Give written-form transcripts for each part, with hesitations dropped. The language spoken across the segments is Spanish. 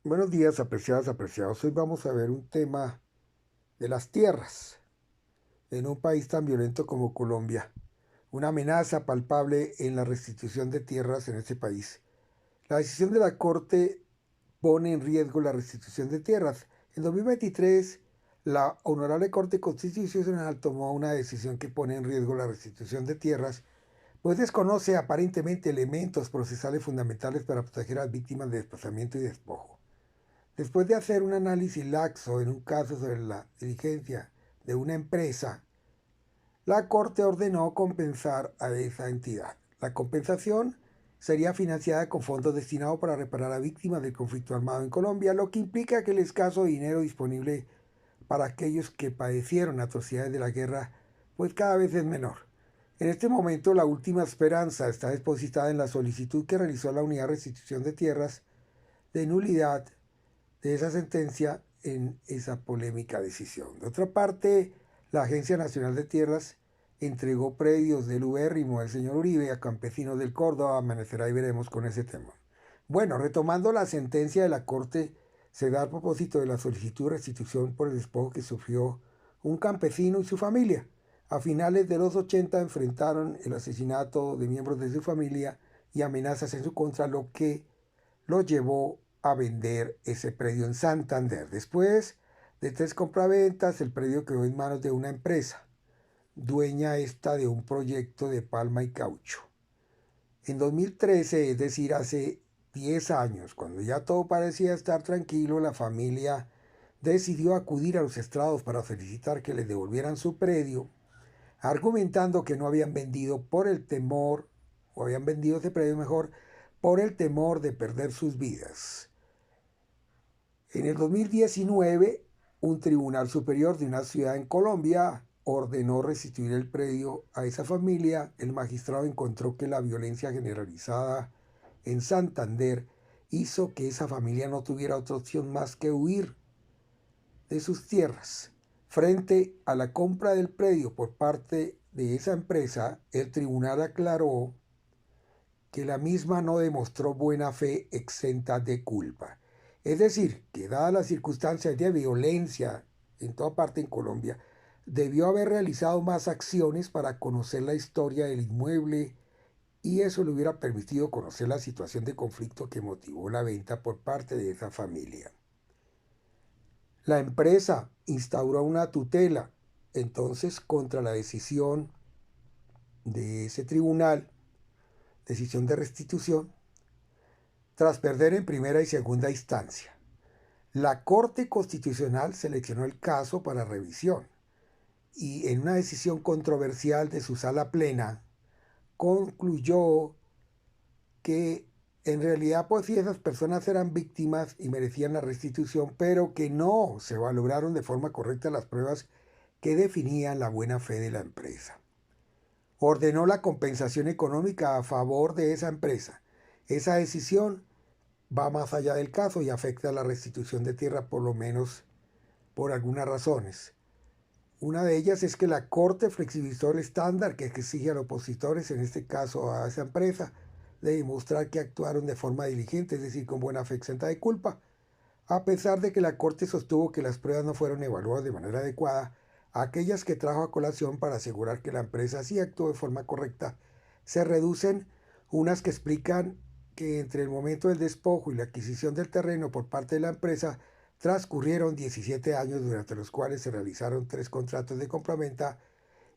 Buenos días, apreciadas, apreciados. Hoy vamos a ver un tema de las tierras en un país tan violento como Colombia. Una amenaza palpable en la restitución de tierras en este país. La decisión de la Corte pone en riesgo la restitución de tierras. En 2023, la Honorable Corte Constitucional tomó una decisión que pone en riesgo la restitución de tierras, pues desconoce aparentemente elementos procesales fundamentales para proteger a las víctimas de desplazamiento y despojo. Después de hacer un análisis laxo en un caso sobre la diligencia de una empresa, la Corte ordenó compensar a esa entidad. La compensación sería financiada con fondos destinados para reparar a víctimas del conflicto armado en Colombia, lo que implica que el escaso dinero disponible para aquellos que padecieron atrocidades de la guerra, pues cada vez es menor. En este momento, la última esperanza está depositada en la solicitud que realizó la Unidad de Restitución de Tierras de nulidad de esa sentencia en esa polémica decisión. De otra parte, la Agencia Nacional de Tierras entregó predios del ubérrimo del señor Uribe a campesinos del Córdoba. Amanecerá y veremos con ese tema. Bueno, retomando la sentencia de la Corte, se da a propósito de la solicitud de restitución por el despojo que sufrió un campesino y su familia. A finales de los 80 enfrentaron el asesinato de miembros de su familia y amenazas en su contra, lo que lo llevó a vender ese predio en Santander. Después de 3 compraventas, el predio quedó en manos de una empresa, dueña esta de un proyecto de palma y caucho. En 2013, es decir, hace 10 años, cuando ya todo parecía estar tranquilo, la familia decidió acudir a los estrados para solicitar que les devolvieran su predio, argumentando que no habían vendido por el temor, o habían vendido ese predio mejor, por el temor de perder sus vidas. En el 2019, un tribunal superior de una ciudad en Colombia ordenó restituir el predio a esa familia. El magistrado encontró que la violencia generalizada en Santander hizo que esa familia no tuviera otra opción más que huir de sus tierras. Frente a la compra del predio por parte de esa empresa, el tribunal aclaró que la misma no demostró buena fe exenta de culpa. Es decir, que dadas las circunstancias de violencia en toda parte en Colombia, debió haber realizado más acciones para conocer la historia del inmueble y eso le hubiera permitido conocer la situación de conflicto que motivó la venta por parte de esa familia. La empresa instauró una tutela entonces contra la decisión de ese tribunal, decisión de restitución, tras perder en primera y segunda instancia. La Corte Constitucional seleccionó el caso para revisión y en una decisión controversial de su sala plena concluyó que en realidad pues sí esas personas eran víctimas y merecían la restitución, pero que no se valoraron de forma correcta las pruebas que definían la buena fe de la empresa. Ordenó la compensación económica a favor de esa empresa. Esa decisión va más allá del caso y afecta a la restitución de tierra por lo menos por algunas razones. Una de ellas es que la Corte flexibilizó el estándar que exige a los opositores, en este caso a esa empresa, de demostrar que actuaron de forma diligente, es decir, con buena fe exenta de culpa. A pesar de que la Corte sostuvo que las pruebas no fueron evaluadas de manera adecuada, aquellas que trajo a colación para asegurar que la empresa sí actuó de forma correcta, se reducen unas que explican que entre el momento del despojo y la adquisición del terreno por parte de la empresa transcurrieron 17 años durante los cuales se realizaron 3 contratos de compraventa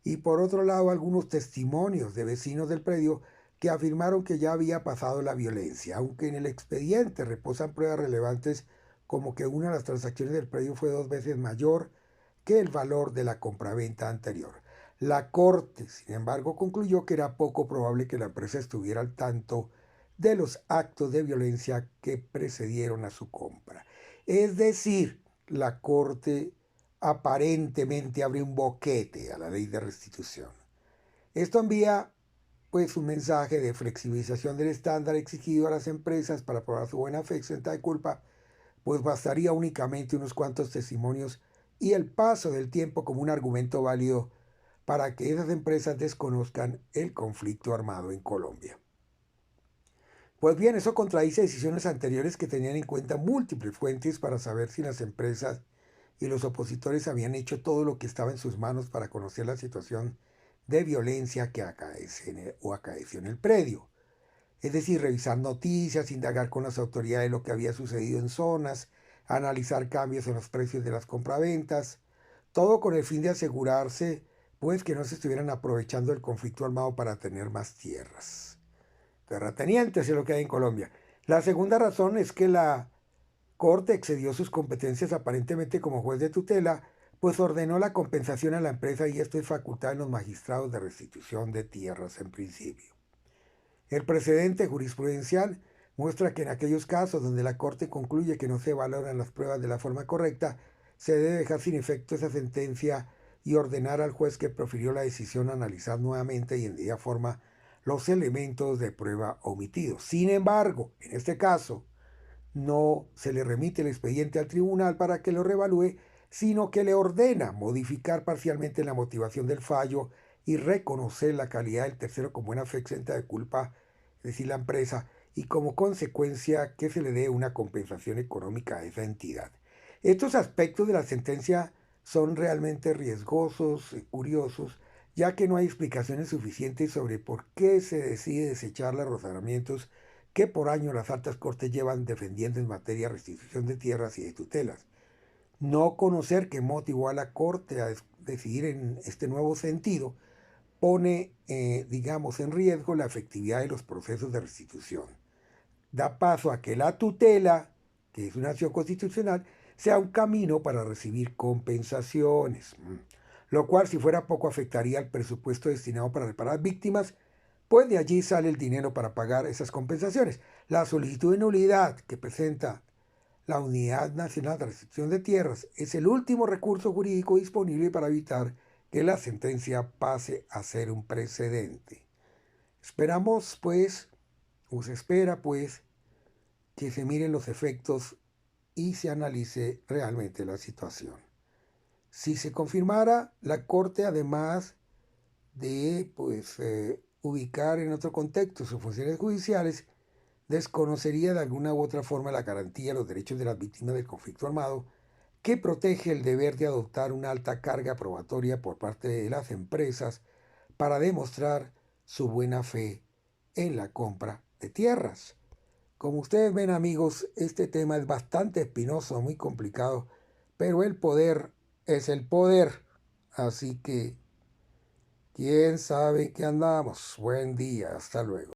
y por otro lado algunos testimonios de vecinos del predio que afirmaron que ya había pasado la violencia, aunque en el expediente reposan pruebas relevantes como que una de las transacciones del predio fue 2 veces mayor que el valor de la compraventa anterior. La Corte, sin embargo, concluyó que era poco probable que la empresa estuviera al tanto de los actos de violencia que precedieron a su compra. Es decir, la Corte aparentemente abre un boquete a la ley de restitución. Esto envía pues un mensaje de flexibilización del estándar exigido a las empresas para probar su buena fe exenta de culpa, pues bastaría únicamente unos cuantos testimonios y el paso del tiempo como un argumento válido para que esas empresas desconozcan el conflicto armado en Colombia. Pues bien, eso contradice decisiones anteriores que tenían en cuenta múltiples fuentes para saber si las empresas y los opositores habían hecho todo lo que estaba en sus manos para conocer la situación de violencia que acaeció en el predio. Es decir, revisar noticias, indagar con las autoridades lo que había sucedido en zonas, analizar cambios en los precios de las compraventas, todo con el fin de asegurarse pues que no se estuvieran aprovechando el conflicto armado para tener más tierras. Terratenientes es lo que hay en Colombia. La segunda razón es que la Corte excedió sus competencias aparentemente como juez de tutela, pues ordenó la compensación a la empresa y esto es facultad en los magistrados de restitución de tierras en principio. El precedente jurisprudencial muestra que en aquellos casos donde la Corte concluye que no se valoran las pruebas de la forma correcta, se debe dejar sin efecto esa sentencia y ordenar al juez que profirió la decisión analizar nuevamente y en debida forma los elementos de prueba omitidos. Sin embargo, en este caso, no se le remite el expediente al tribunal para que lo revalúe, sino que le ordena modificar parcialmente la motivación del fallo y reconocer la calidad del tercero como buena fe exenta de culpa, es decir, la empresa, y como consecuencia que se le dé una compensación económica a esa entidad. Estos aspectos de la sentencia son realmente riesgosos y curiosos, ya que no hay explicaciones suficientes sobre por qué se decide desechar los razonamientos que por años las altas cortes llevan defendiendo en materia de restitución de tierras y de tutelas. No conocer qué motivó a la corte a decidir en este nuevo sentido pone, digamos, en riesgo la efectividad de los procesos de restitución. Da paso a que la tutela, que es una acción constitucional, sea un camino para recibir compensaciones, lo cual si fuera poco afectaría al presupuesto destinado para reparar víctimas, pues de allí sale el dinero para pagar esas compensaciones. La solicitud de nulidad que presenta la Unidad Nacional de Restitución de Tierras es el último recurso jurídico disponible para evitar que la sentencia pase a ser un precedente. Esperamos, pues, o se espera, pues, que se miren los efectos y se analice realmente la situación. Si se confirmara, la Corte, además de pues, ubicar en otro contexto sus funciones judiciales, desconocería de alguna u otra forma la garantía de los derechos de las víctimas del conflicto armado, que protege el deber de adoptar una alta carga probatoria por parte de las empresas para demostrar su buena fe en la compra de tierras. Como ustedes ven, amigos, este tema es bastante espinoso, muy complicado, pero el poder es el poder. Así que, ¿quién sabe qué andamos? Buen día, hasta luego.